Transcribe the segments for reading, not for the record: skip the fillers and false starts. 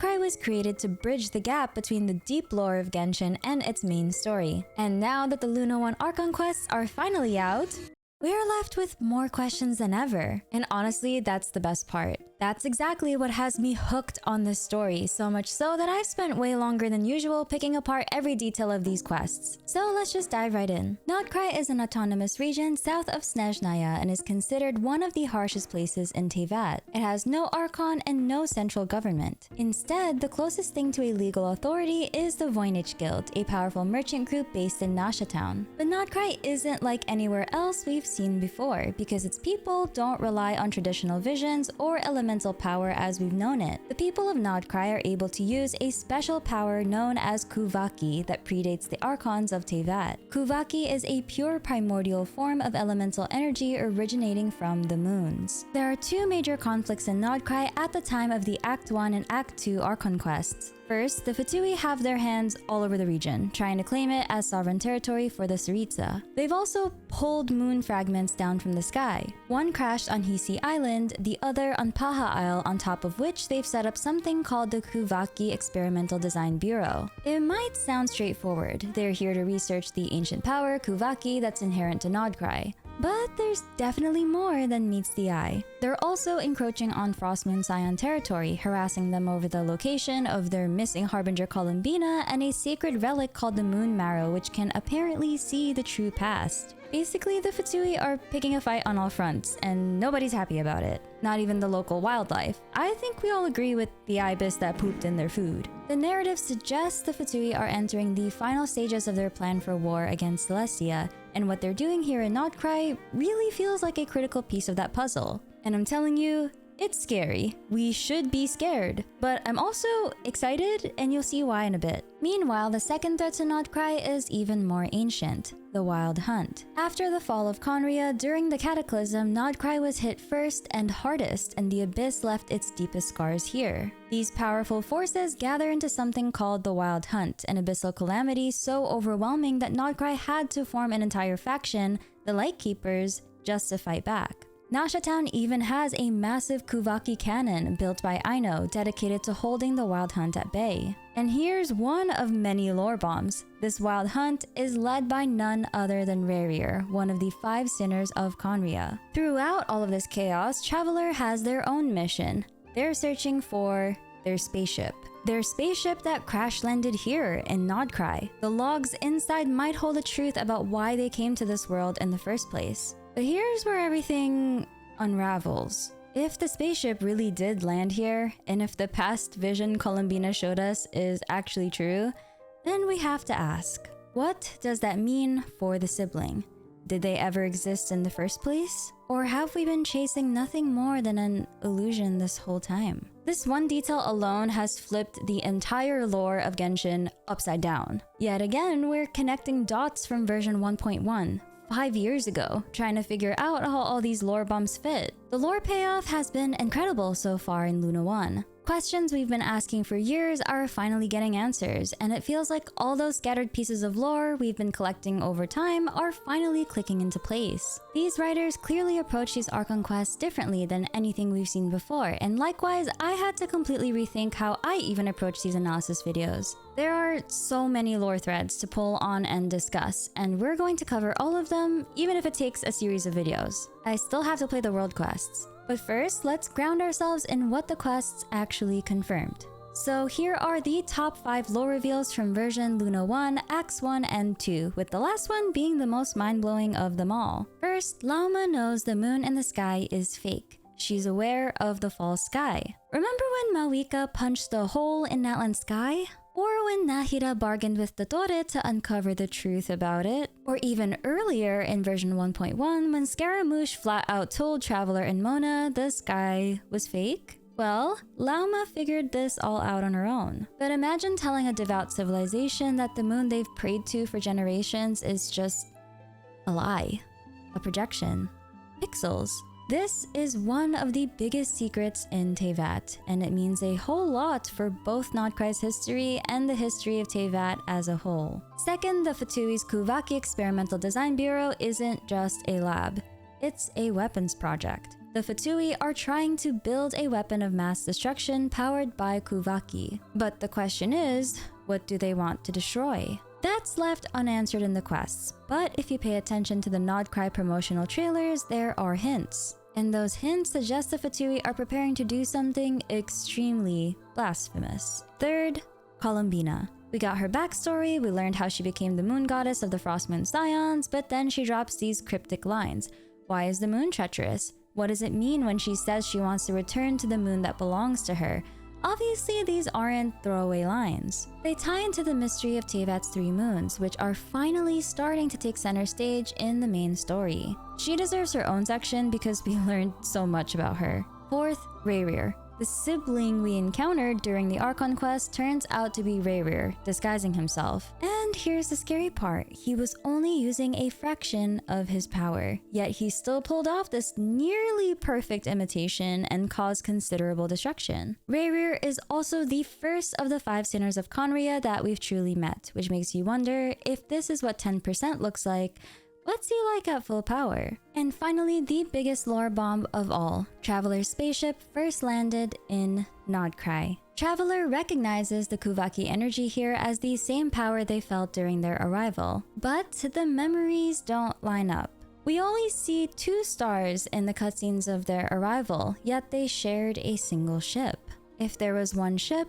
Notcry was created to bridge the gap between the deep lore of Genshin and its main story. And now that the Luna 1 Archon quests are finally out, we're left with more questions than ever. And honestly, that's the best part. That's exactly what has me hooked on this story, so much so that I've spent way longer than usual picking apart every detail of these quests. So let's just dive right in. Notcry is an autonomous region south of Snezhnaya and is considered one of the harshest places in Teyvat. It has no Archon and no central government. Instead, the closest thing to a legal authority is the Voynich Guild, a powerful merchant group based in Nasha Town. But Notcry isn't like anywhere else we've seen before, because its people don't rely on traditional visions or elemental power as we've known it. The people of Notcry are able to use a special power known as Kuvaki that predates the Archons of Teyvat. Kuvaki is a pure primordial form of elemental energy originating from the moons. There are two major conflicts in Notcry at the time of the Act 1 and Act 2 Archon quests. First, the Fatui have their hands all over the region, trying to claim it as sovereign territory for the Tsaritsa. They've also pulled moon fragments down from the sky. One crashed on Hisi Island, the other on Paha Isle, on top of which they've set up something called the Kuvaki Experimental Design Bureau. It might sound straightforward. They're here to research the ancient power, Kuvaki, that's inherent to Notcry. But there's definitely more than meets the eye. They're also encroaching on Frostmoon Scion territory, harassing them over the location of their missing Harbinger Columbina and a sacred relic called the Moon Marrow, which can apparently see the true past. Basically, the Fatui are picking a fight on all fronts, and nobody's happy about it. Not even the local wildlife. I think we all agree with the ibis that pooped in their food. The narrative suggests the Fatui are entering the final stages of their plan for war against Celestia, and what they're doing here in Notcry really feels like a critical piece of that puzzle. And I'm telling you, it's scary. We should be scared. But I'm also excited, and you'll see why in a bit. Meanwhile, the second threat to Notcry is even more ancient: the Wild Hunt. After the fall of Khaenri'ah, during the Cataclysm, Notcry was hit first and hardest, and the Abyss left its deepest scars here. These powerful forces gather into something called the Wild Hunt, an abyssal calamity so overwhelming that Notcry had to form an entire faction, the Lightkeepers, just to fight back. Nasha Town even has a massive Kuvaki cannon built by Aino dedicated to holding the Wild Hunt at bay. And here's one of many lore bombs. This Wild Hunt is led by none other than Rarier, one of the 5 sinners of Khaenri'ah. Throughout all of this chaos, Traveler has their own mission. They're searching for their spaceship. Their spaceship that crash-landed here in Notcry. The logs inside might hold the truth about why they came to this world in the first place. But here's where everything unravels. If the spaceship really did land here, and if the past vision Columbina showed us is actually true, then we have to ask, what does that mean for the sibling? Did they ever exist in the first place? Or have we been chasing nothing more than an illusion this whole time? This one detail alone has flipped the entire lore of Genshin upside down. Yet again, we're connecting dots from version 1.1. 5 years ago, trying to figure out how all these lore bombs fit. The lore payoff has been incredible so far in Luna 1. Questions we've been asking for years are finally getting answers, and it feels like all those scattered pieces of lore we've been collecting over time are finally clicking into place. These writers clearly approach these Archon quests differently than anything we've seen before, and likewise, I had to completely rethink how I even approach these analysis videos. There are so many lore threads to pull on and discuss, and we're going to cover all of them, even if it takes a series of videos. I still have to play the world quests. But first, let's ground ourselves in what the quests actually confirmed. So here are the top 5 lore reveals from version Luna 1, Acts 1 and 2, with the last one being the most mind-blowing of them all. First, Lauma knows the moon in the sky is fake. She's aware of the false sky. Remember when Mawika punched the hole in Natlan's sky? Or when Nahida bargained with Dottore to uncover the truth about it? Or even earlier in version 1.1 when Scaramouche flat out told Traveler and Mona the sky was fake? Well, Lauma figured this all out on her own. But imagine telling a devout civilization that the moon they've prayed to for generations is just a lie, a projection, pixels. This is one of the biggest secrets in Teyvat, and it means a whole lot for both Notcry's history and the history of Teyvat as a whole. Second, the Fatui's Kuvaki Experimental Design Bureau isn't just a lab. It's a weapons project. The Fatui are trying to build a weapon of mass destruction powered by Kuvaki. But the question is, what do they want to destroy? That's left unanswered in the quests, but if you pay attention to the Nodcry promotional trailers, there are hints. And those hints suggest the Fatui are preparing to do something extremely blasphemous. Third, Columbina. We got her backstory, we learned how she became the moon goddess of the Frost Moon Scions, but then she drops these cryptic lines. Why is the moon treacherous? What does it mean when she says she wants to return to the moon that belongs to her? Obviously, these aren't throwaway lines. They tie into the mystery of Teyvat's 3 moons, which are finally starting to take center stage in the main story. She deserves her own section because we learned so much about her. Fourth, Rayrir. The sibling we encountered during the Archon quest turns out to be Rayrir, disguising himself. And here's the scary part, he was only using a fraction of his power, yet he still pulled off this nearly perfect imitation and caused considerable destruction. Rayrir is also the first of the 5 sinners of Khaenri'ah that we've truly met, which makes you wonder if this is what 10% looks like. What's he like at full power? And finally, the biggest lore bomb of all. Traveler's spaceship first landed in Nodcry. Traveler recognizes the Kuvaki energy here as the same power they felt during their arrival. But the memories don't line up. We only see 2 stars in the cutscenes of their arrival, yet they shared a single ship. If there was 1 ship,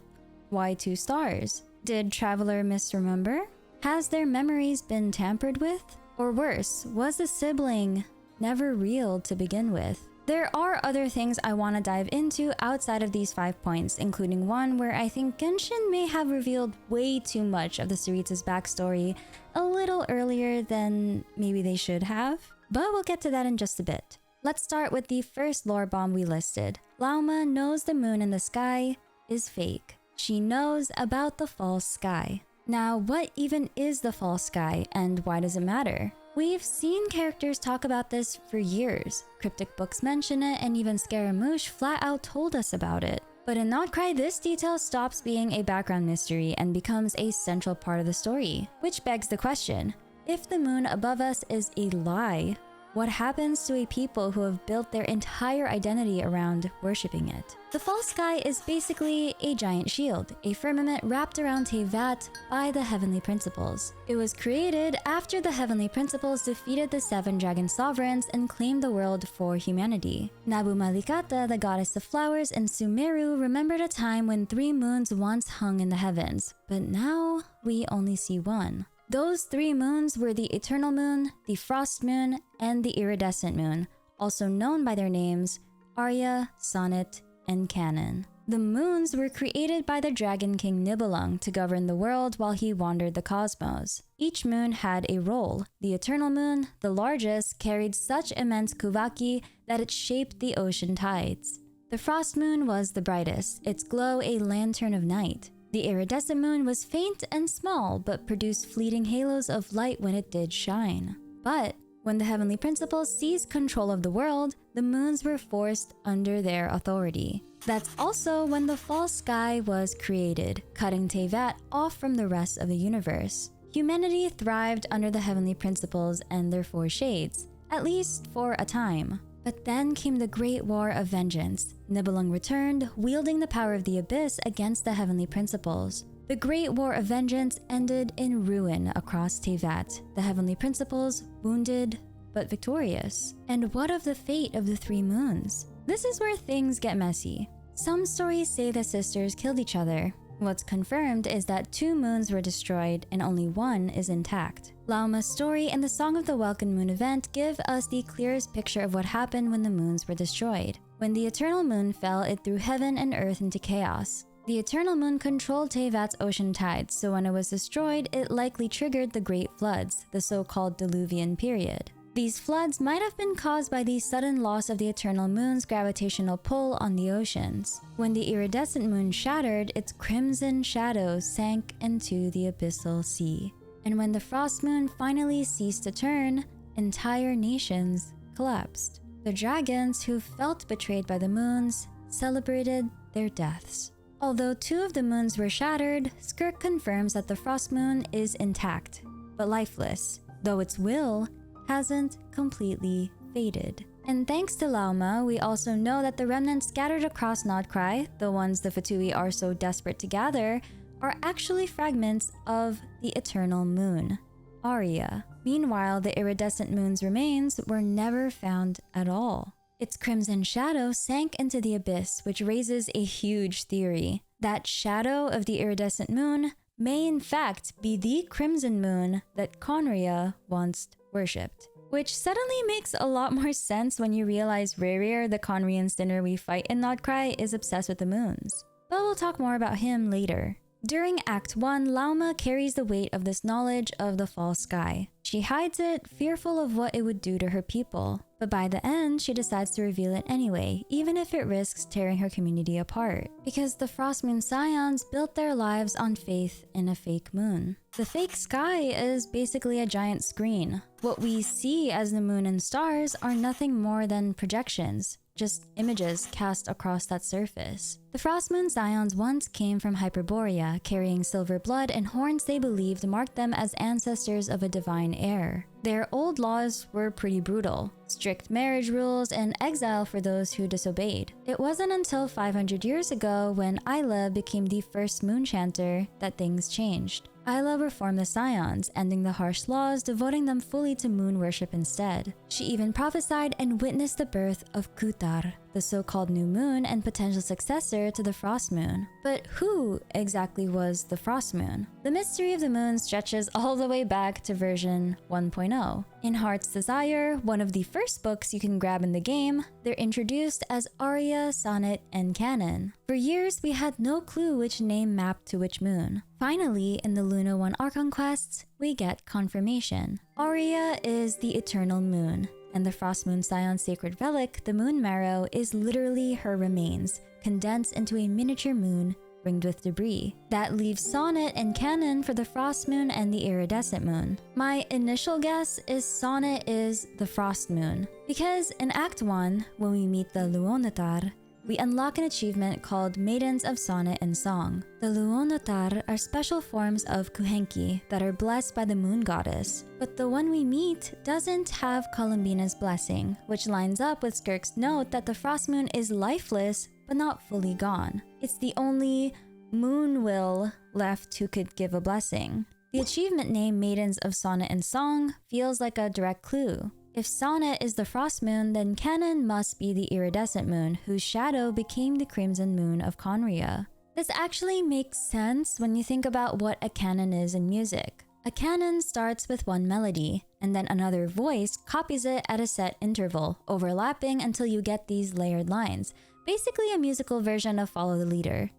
why 2 stars? Did Traveler misremember? Has their memories been tampered with? Or worse, was the sibling never real to begin with? There are other things I want to dive into outside of these 5 points, including one where I think Genshin may have revealed way too much of the Sarita's backstory a little earlier than maybe they should have. But we'll get to that in just a bit. Let's start with the first lore bomb we listed. Lauma knows the moon in the sky is fake. She knows about the false sky. Now, what even is the false sky and why does it matter? We've seen characters talk about this for years. Cryptic books mention it, and even Scaramouche flat out told us about it. But in Nodcry, this detail stops being a background mystery and becomes a central part of the story. Which begs the question, if the moon above us is a lie, what happens to a people who have built their entire identity around worshipping it? The false sky is basically a giant shield, a firmament wrapped around Teyvat by the Heavenly Principles. It was created after the Heavenly Principles defeated the 7 dragon sovereigns and claimed the world for humanity. Nabu Malikata, the goddess of flowers, and Sumeru remembered a time when 3 moons once hung in the heavens, but now we only see 1. Those 3 moons were the Eternal Moon, the Frost Moon, and the Iridescent Moon, also known by their names Arya, Sonnet, and Canon. The moons were created by the Dragon King Nibelung to govern the world while he wandered the cosmos. Each moon had a role. The Eternal Moon, the largest, carried such immense Kuvaki that it shaped the ocean tides. The Frost Moon was the brightest, its glow a lantern of night. The Iridescent Moon was faint and small, but produced fleeting halos of light when it did shine. But when the Heavenly Principles seized control of the world, the moons were forced under their authority. That's also when the false sky was created, cutting Teyvat off from the rest of the universe. Humanity thrived under the Heavenly Principles and their 4 shades, at least for a time. But then came the Great War of Vengeance. Nibelung returned, wielding the power of the Abyss against the Heavenly Principles. The Great War of Vengeance ended in ruin across Teyvat, the Heavenly Principles wounded but victorious. And what of the fate of the 3 moons? This is where things get messy. Some stories say the sisters killed each other. What's confirmed is that 2 moons were destroyed and only 1 is intact. Lauma's story and the Song of the Welkin Moon event give us the clearest picture of what happened when the moons were destroyed. When the Eternal Moon fell, it threw heaven and earth into chaos. The Eternal Moon controlled Teyvat's ocean tides, so when it was destroyed, it likely triggered the Great Floods, the so-called Diluvian period. These floods might have been caused by the sudden loss of the Eternal Moon's gravitational pull on the oceans. When the Iridescent Moon shattered, its crimson shadow sank into the abyssal sea. And when the Frost Moon finally ceased to turn, entire nations collapsed. The dragons who felt betrayed by the moons celebrated their deaths. Although 2 of the moons were shattered, Skirk confirms that the Frost Moon is intact, but lifeless, though its will hasn't completely faded. And thanks to Lauma, we also know that the remnants scattered across Nodkrai, the ones the Fatui are so desperate to gather, are actually fragments of the eternal moon, Aria. Meanwhile, the iridescent moon's remains were never found at all. Its crimson shadow sank into the abyss, which raises a huge theory. That shadow of the iridescent moon may in fact be the crimson moon that Conria once worshipped. Which suddenly makes a lot more sense when you realize Rerir, the Conrian sinner we fight in Nodkrai, is obsessed with the moons. But we'll talk more about him later. During Act 1, Lauma carries the weight of this knowledge of the false sky. She hides it, fearful of what it would do to her people. But by the end, she decides to reveal it anyway, even if it risks tearing her community apart. Because the Frostmoon Scions built their lives on faith in a fake moon. The fake sky is basically a giant screen. What we see as the moon and stars are nothing more than projections, just images cast across that surface. The Frostmoon Scions once came from Hyperborea, carrying silver blood and horns they believed marked them as ancestors of a divine heir. Their old laws were pretty brutal. Strict marriage rules and exile for those who disobeyed. It wasn't until 500 years ago when Ayla became the first moon chanter that things changed. Ayla reformed the Scions, ending the harsh laws, devoting them fully to moon worship instead. She even prophesied and witnessed the birth of Kutar, the so-called new moon and potential successor to the Frost Moon. But who exactly was the Frost Moon? The mystery of the moon stretches all the way back to version 1.0. In Heart's Desire, one of the first books you can grab in the game, they're introduced as Aria, Sonnet, and Canon. For years, we had no clue which name mapped to which moon. Finally, in the Luna 1 Archon quests, we get confirmation. Aria is the eternal moon, and the Frostmoon Scion's sacred relic, the Moon Marrow, is literally her remains, condensed into a miniature moon ringed with debris. That leaves Sonnet and Canon for the Frost Moon and the Iridescent Moon. My initial guess is Sonnet is the Frost Moon, because in Act 1, when we meet the Luonotar, we unlock an achievement called Maidens of Sonnet and Song. The Luonotar are special forms of Kuhenki that are blessed by the moon goddess, but the one we meet doesn't have Columbina's blessing, which lines up with Skirk's note that the Frost Moon is lifeless but not fully gone. It's the only moon will left who could give a blessing. The achievement name Maidens of Sonnet and Song feels like a direct clue. If Sonnet is the Frost Moon, then Canon must be the Iridescent Moon, whose shadow became the Crimson Moon of Conria. This actually makes sense when you think about what a canon is in music. A canon starts with one melody, and then another voice copies it at a set interval, overlapping until you get these layered lines. Basically a musical version of Follow the Leader.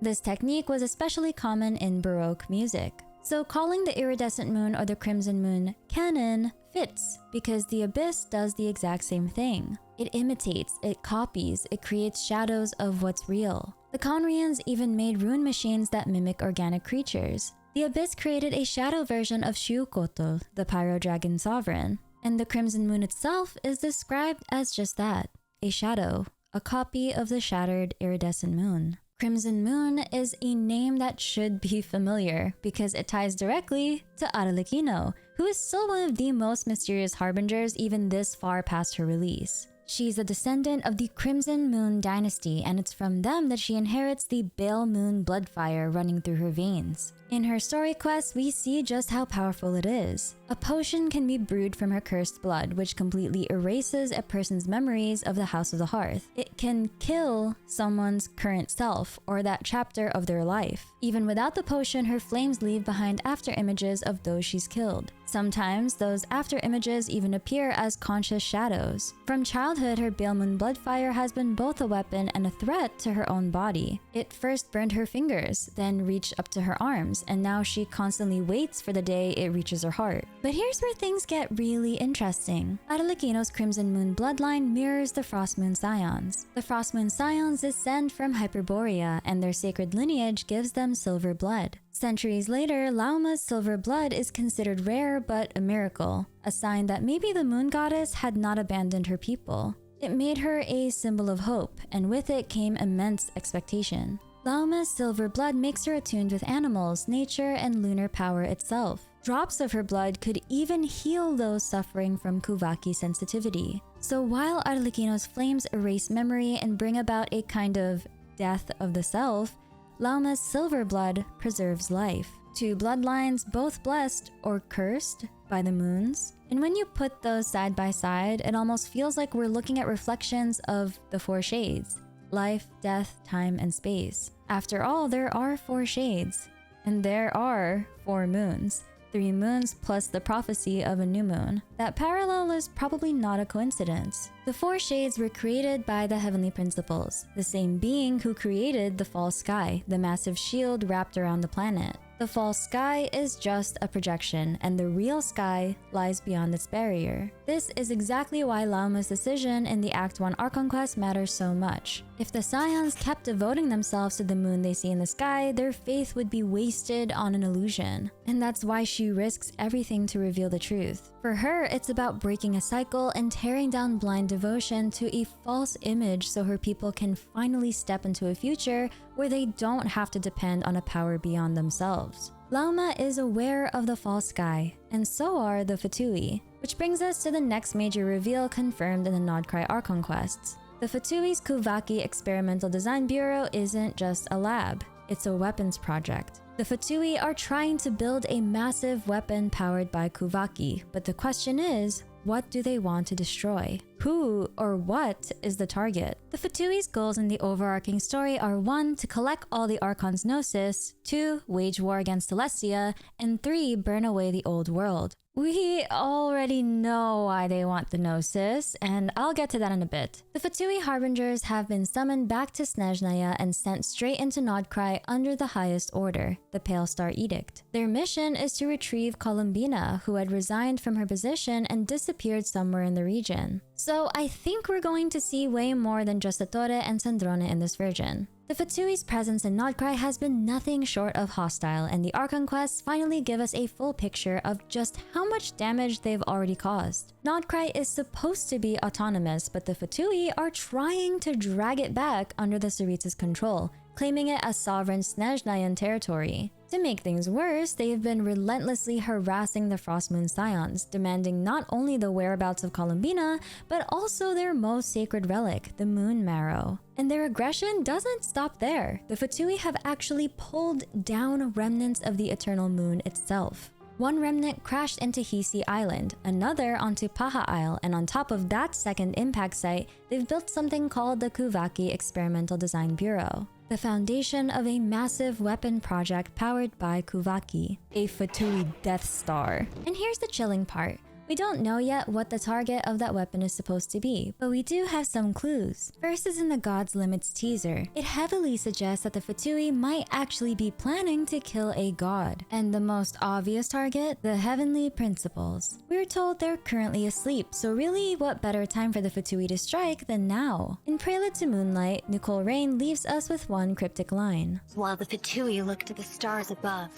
This technique was especially common in Baroque music. So calling the iridescent moon or the crimson moon canon fits because the abyss does the exact same thing. It imitates, it copies, it creates shadows of what's real. The Conrians even made rune machines that mimic organic creatures. The abyss created a shadow version of Xiuhkotl, the pyro dragon sovereign. And the crimson moon itself is described as just that, a shadow, a copy of the shattered iridescent moon. Crimson Moon is a name that should be familiar because it ties directly to Arlecchino, who is still one of the most mysterious harbingers even this far past her release. She's a descendant of the Crimson Moon dynasty, and it's from them that she inherits the Bale Moon blood fire running through her veins. In her story quest, we see just how powerful it is. A potion can be brewed from her cursed blood, which completely erases a person's memories of the House of the Hearth. It can kill someone's current self, or that chapter of their life. Even without the potion, her flames leave behind after images of those she's killed. Sometimes, those after images even appear as conscious shadows. From childhood, her Pale Moon blood fire has been both a weapon and a threat to her own body. It first burned her fingers, then reached up to her arms, and now she constantly waits for the day it reaches her heart. But here's where things get really interesting. Arlecchino's Crimson Moon bloodline mirrors the Frost Moon Scions. The Frost Moon Scions descend from Hyperborea, and their sacred lineage gives them silver blood. Centuries later, Lauma's silver blood is considered rare but a miracle, a sign that maybe the moon goddess had not abandoned her people. It made her a symbol of hope, and with it came immense expectation. Lauma's silver blood makes her attuned with animals, nature, and lunar power itself. Drops of her blood could even heal those suffering from Kuvaki sensitivity. So while Arlecchino's flames erase memory and bring about a kind of death of the self, Lauma's silver blood preserves life. Two bloodlines both blessed or cursed by the moons. And when you put those side by side, it almost feels like we're looking at reflections of the four shades: life, death, time, and space. After all, there are four shades, and there are 4 moons. 3 moons plus the prophecy of a new moon. That parallel is probably not a coincidence. The 4 shades were created by the heavenly principles, the same being who created the false sky, the massive shield wrapped around the planet. The false sky is just a projection, and the real sky lies beyond its barrier. This is exactly why Lauma's decision in the Act 1 Archon quest matters so much. If the Scions kept devoting themselves to the moon they see in the sky, their faith would be wasted on an illusion. And that's why she risks everything to reveal the truth. For her, it's about breaking a cycle and tearing down blind devotion to a false image so her people can finally step into a future where they don't have to depend on a power beyond themselves. Lauma is aware of the false sky, and so are the Fatui. Which brings us to the next major reveal confirmed in the Nodcry Archon quests. The Fatui's Kuvaki Experimental Design Bureau isn't just a lab, it's a weapons project. The Fatui are trying to build a massive weapon powered by Kuvaki, but the question is, what do they want to destroy? Who or what is the target? The Fatui's goals in the overarching story are 1. To collect all the Archon's Gnosis, 2. Wage war against Celestia, and 3. Burn away the old world. We already know why they want the Gnosis, and I'll get to that in a bit. The Fatui Harbingers have been summoned back to Snezhnaya and sent straight into Nodcry under the highest order, the Pale Star Edict. Their mission is to retrieve Columbina, who had resigned from her position and disappeared somewhere in the region. So I think we're going to see way more than just Ettore and Sandrone in this version. The Fatui's presence in Nodcry has been nothing short of hostile, and the Archon quests finally give us a full picture of just how much damage they've already caused. Nodcry is supposed to be autonomous, but the Fatui are trying to drag it back under the Tsaritsa's control, claiming it as sovereign Snezhnayan territory. To make things worse, they've been relentlessly harassing the Frost Moon Scions, demanding not only the whereabouts of Columbina, but also their most sacred relic, the Moon Marrow. And their aggression doesn't stop there. The Fatui have actually pulled down remnants of the Eternal Moon itself. One remnant crashed into Hisi Island, another onto Paha Isle, and on top of that second impact site, they've built something called the Kuvaki Experimental Design Bureau, the foundation of a massive weapon project powered by Kuvaki, a Fatui Death Star. And here's the chilling part. We don't know yet what the target of that weapon is supposed to be, but we do have some clues. First is in the God's Limits teaser. It heavily suggests that the Fatui might actually be planning to kill a god. And the most obvious target, the Heavenly Principles. We're told they're currently asleep, so really what better time for the Fatui to strike than now? In Prelude to Moonlight, Nicole Rain leaves us with one cryptic line. While the Fatui look to the stars above,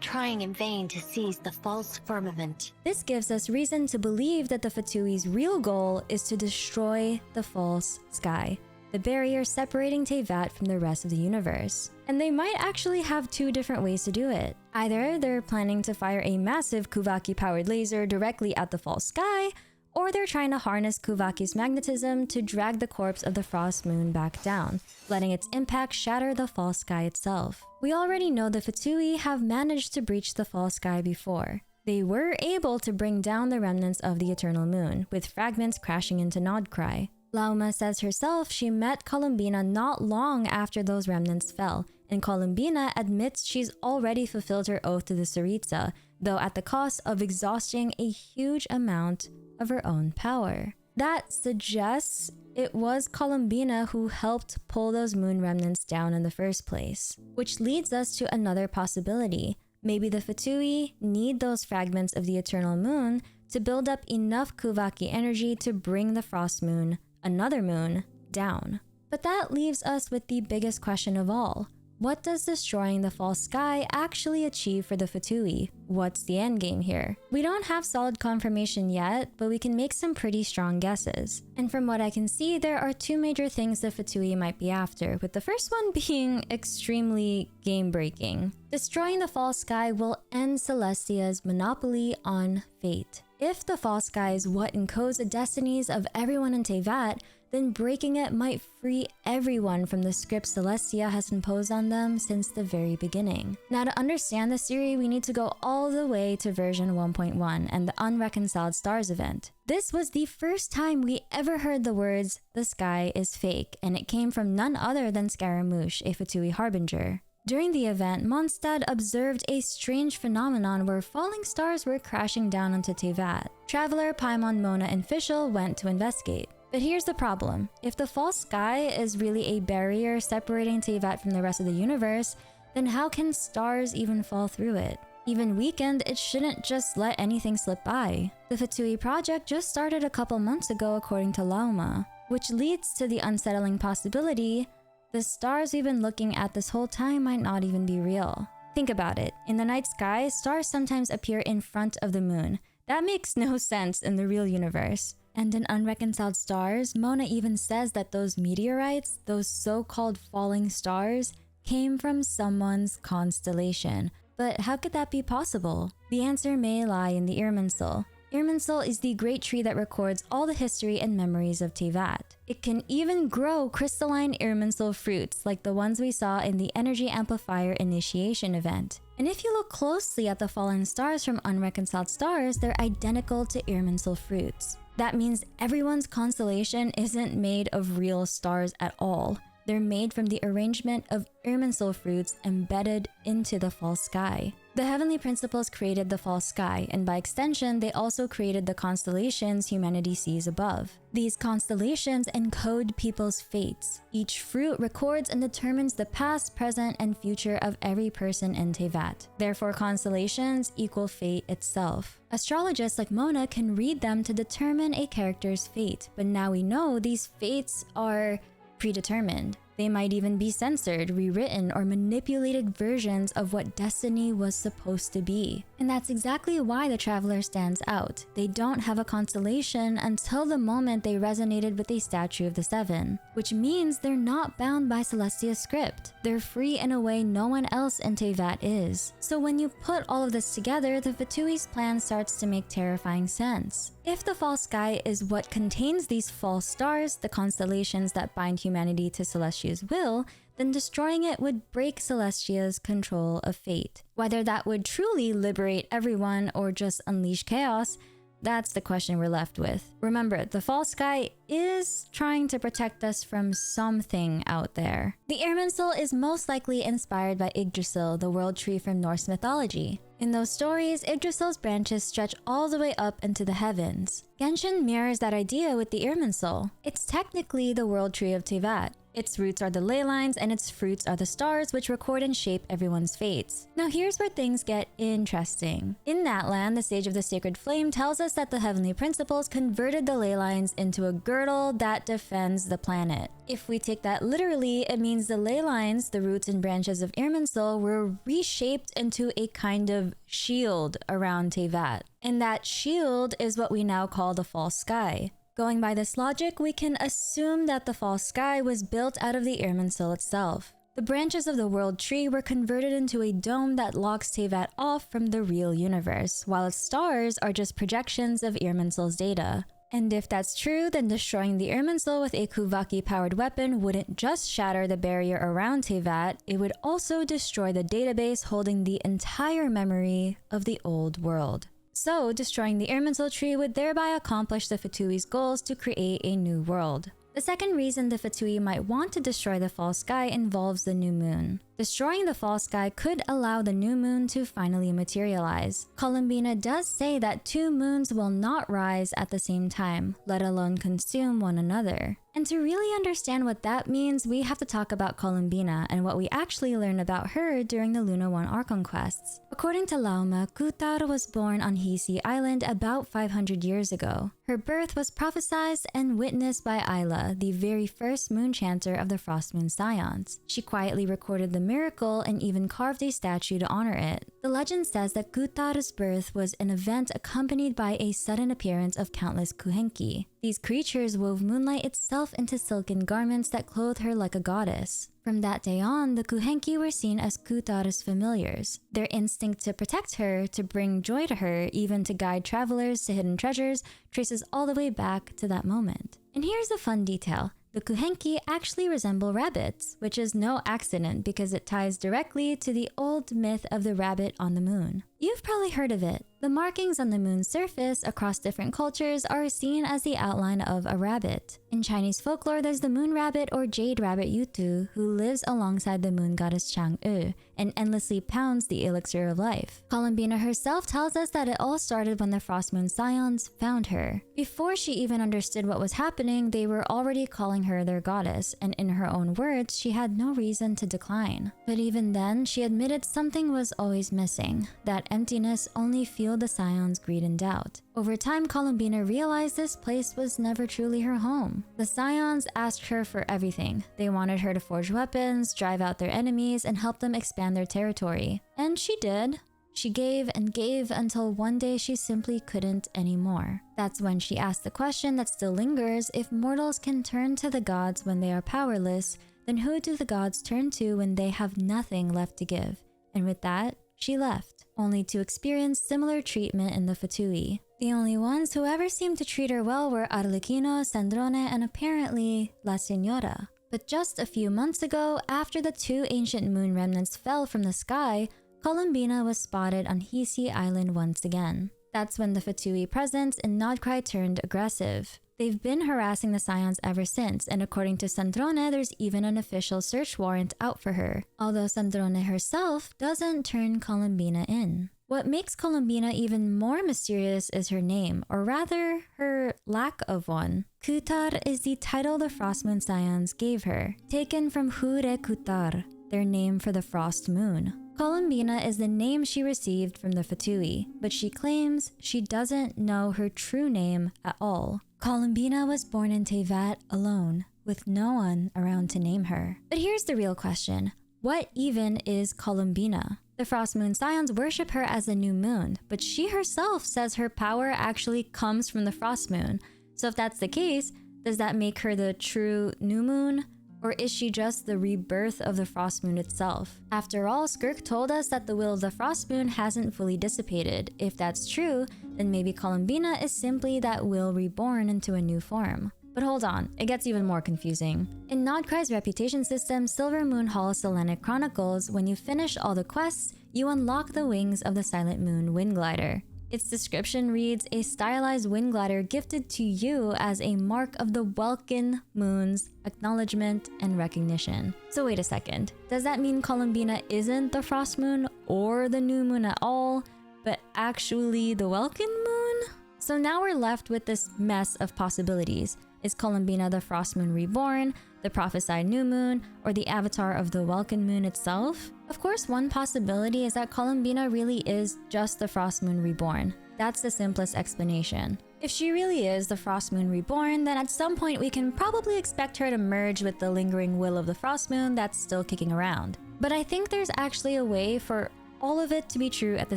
trying in vain to seize the false firmament. This gives us reason to believe that the Fatui's real goal is to destroy the false sky, the barrier separating Teyvat from the rest of the universe. And they might actually have 2 different ways to do it. Either they're planning to fire a massive Kuvaki-powered laser directly at the false sky, or they're trying to harness Kuvaki's magnetism to drag the corpse of the Frost Moon back down, letting its impact shatter the false sky itself. We already know the Fatui have managed to breach the false sky before. They were able to bring down the remnants of the Eternal Moon, with fragments crashing into Nodcry. Lauma says herself she met Columbina not long after those remnants fell, and Columbina admits she's already fulfilled her oath to the Tsaritsa, though at the cost of exhausting a huge amount of her own power. That suggests it was Columbina who helped pull those moon remnants down in the first place. Which leads us to another possibility. Maybe the Fatui need those fragments of the eternal moon to build up enough Kuvaki energy to bring the frost moon, another moon, down. But that leaves us with the biggest question of all. What does destroying the false sky actually achieve for the Fatui? What's the endgame here? We don't have solid confirmation yet, but we can make some pretty strong guesses. And from what I can see, there are two major things the Fatui might be after, with the first one being extremely game-breaking. Destroying the false sky will end Celestia's monopoly on fate. If the false sky is what encodes the destinies of everyone in Teyvat, then breaking it might free everyone from the script Celestia has imposed on them since the very beginning. Now, to understand this theory, we need to go all the way to version 1.1 and the Unreconciled Stars event. This was the first time we ever heard the words, "the sky is fake," and it came from none other than Scaramouche, a Fatui harbinger. During the event, Mondstadt observed a strange phenomenon where falling stars were crashing down onto Teyvat. Traveler, Paimon, Mona, and Fischl went to investigate. But here's the problem. If the false sky is really a barrier separating Teyvat from the rest of the universe, then how can stars even fall through it? Even weakened, it shouldn't just let anything slip by. The Fatui project just started a couple months ago according to Lauma, which leads to the unsettling possibility the stars we've been looking at this whole time might not even be real. Think about it. In the night sky, stars sometimes appear in front of the moon. That makes no sense in the real universe. And in Unreconciled Stars, Mona even says that those meteorites, those so-called falling stars, came from someone's constellation. But how could that be possible? The answer may lie in the Irminsul. Irminsul is the great tree that records all the history and memories of Teyvat. It can even grow crystalline Irminsul fruits like the ones we saw in the Energy Amplifier Initiation event. And if you look closely at the fallen stars from Unreconciled Stars, they're identical to Irminsul fruits. That means everyone's constellation isn't made of real stars at all. They're made from the arrangement of Irminsul fruits embedded into the false sky. The heavenly principles created the false sky, and by extension, they also created the constellations humanity sees above. These constellations encode people's fates. Each fruit records and determines the past, present, and future of every person in Teyvat. Therefore, constellations equal fate itself. Astrologists like Mona can read them to determine a character's fate, but now we know these fates are predetermined. They might even be censored, rewritten, or manipulated versions of what destiny was supposed to be. And that's exactly why the Traveler stands out. They don't have a constellation until the moment they resonated with a statue of the Seven, which means they're not bound by Celestia's script. They're free in a way no one else in Teyvat is. So when you put all of this together, the Fatui's plan starts to make terrifying sense. If the false sky is what contains these false stars, the constellations that bind humanity to Celestia's will, then destroying it would break Celestia's control of fate. Whether that would truly liberate everyone or just unleash chaos, that's the question we're left with. Remember, the false sky is trying to protect us from something out there. The Irminsul is most likely inspired by Yggdrasil, the world tree from Norse mythology. In those stories, Yggdrasil's branches stretch all the way up into the heavens. Genshin mirrors that idea with the Irminsul. It's technically the world tree of Teyvat. Its roots are the ley lines and its fruits are the stars which record and shape everyone's fates. Now here's where things get interesting. In that land, the Sage of the Sacred Flame tells us that the Heavenly Principles converted the ley lines into a girdle that defends the planet. If we take that literally, it means the ley lines, the roots and branches of Irminsul, were reshaped into a kind of shield around Teyvat. And that shield is what we now call the false sky. Going by this logic, we can assume that the false sky was built out of the Irminsul itself. The branches of the world tree were converted into a dome that locks Teyvat off from the real universe, while its stars are just projections of Irminsul's data. And if that's true, then destroying the Irminsul with a Kuvaki-powered weapon wouldn't just shatter the barrier around Teyvat, it would also destroy the database holding the entire memory of the old world. So, destroying the Irminsul tree would thereby accomplish the Fatui's goals to create a new world. The second reason the Fatui might want to destroy the false sky involves the new moon. Destroying the false sky could allow the new moon to finally materialize. Columbina does say that two moons will not rise at the same time, let alone consume one another. And to really understand what that means, we have to talk about Columbina and what we actually learn about her during the Luna 1 Archon quests. According to Lauma, Kutar was born on Hisi Island about 500 years ago. Her birth was prophesied and witnessed by Ayla, the very first moon chanter of the Frost Moon Scions. She quietly recorded the miracle and even carved a statue to honor it. The legend says that Kutar's birth was an event accompanied by a sudden appearance of countless kuhenki. These creatures wove moonlight itself into silken garments that clothed her like a goddess. From that day on, the kuhenki were seen as Kutar's familiars. Their instinct to protect her, to bring joy to her, even to guide travelers to hidden treasures, traces all the way back to that moment. And here's a fun detail. The kuhenki actually resemble rabbits, which is no accident because it ties directly to the old myth of the rabbit on the moon. You've probably heard of it. The markings on the moon's surface across different cultures are seen as the outline of a rabbit. In Chinese folklore, there's the moon rabbit or jade rabbit Yutu, who lives alongside the moon goddess Chang'e and endlessly pounds the elixir of life. Columbina herself tells us that it all started when the Frost Moon Scions found her. Before she even understood what was happening, they were already calling her their goddess, and in her own words, she had no reason to decline. But even then, she admitted something was always missing. That emptiness only fueled the Scions' greed and doubt. Over time, Columbina realized this place was never truly her home. The Scions asked her for everything. They wanted her to forge weapons, drive out their enemies, and help them expand their territory. And she did. She gave and gave until one day she simply couldn't anymore. That's when she asked the question that still lingers: if mortals can turn to the gods when they are powerless, then who do the gods turn to when they have nothing left to give? And with that, she left, only to experience similar treatment in the Fatui. The only ones who ever seemed to treat her well were Arlecchino, Sandrone, and apparently La Signora. But just a few months ago, after the two ancient moon remnants fell from the sky, Columbina was spotted on Hisi Island once again. That's when the Fatui presence in Nodcry turned aggressive. They've been harassing the Scions ever since, and according to Sandrone, there's even an official search warrant out for her, although Sandrone herself doesn't turn Columbina in. What makes Columbina even more mysterious is her name, or rather, her lack of one. Kutar is the title the Frost Moon Scions gave her, taken from Hure Kutar, their name for the frost moon. Columbina is the name she received from the Fatui, but she claims she doesn't know her true name at all. Columbina was born in Teyvat alone, with no one around to name her. But here's the real question. What even is Columbina? The Frost Moon Scions worship her as the new moon, but she herself says her power actually comes from the frost moon. So if that's the case, does that make her the true new moon? Or is she just the rebirth of the frost moon itself? After all, Skirk told us that the will of the frost moon hasn't fully dissipated. If that's true, then maybe Columbina is simply that will reborn into a new form. But hold on, it gets even more confusing. In Nodcry's reputation system, Silver Moon Hall Selenic chronicles, when you finish all the quests, you unlock the wings of the Silent Moon Wind Glider. Its description reads, a stylized wind glider gifted to you as a mark of the Welkin Moon's acknowledgement and recognition. So wait a second, does that mean Columbina isn't the Frost Moon or the New Moon at all, but actually the Welkin Moon? So now we're left with this mess of possibilities. Is Columbina the Frost Moon reborn, the prophesied new moon, or the avatar of the Welkin Moon itself? Of course, one possibility is that Columbina really is just the Frost Moon reborn. That's the simplest explanation. If she really is the Frost Moon reborn, then at some point we can probably expect her to merge with the lingering will of the Frost Moon that's still kicking around. But I think there's actually a way for all of it to be true at the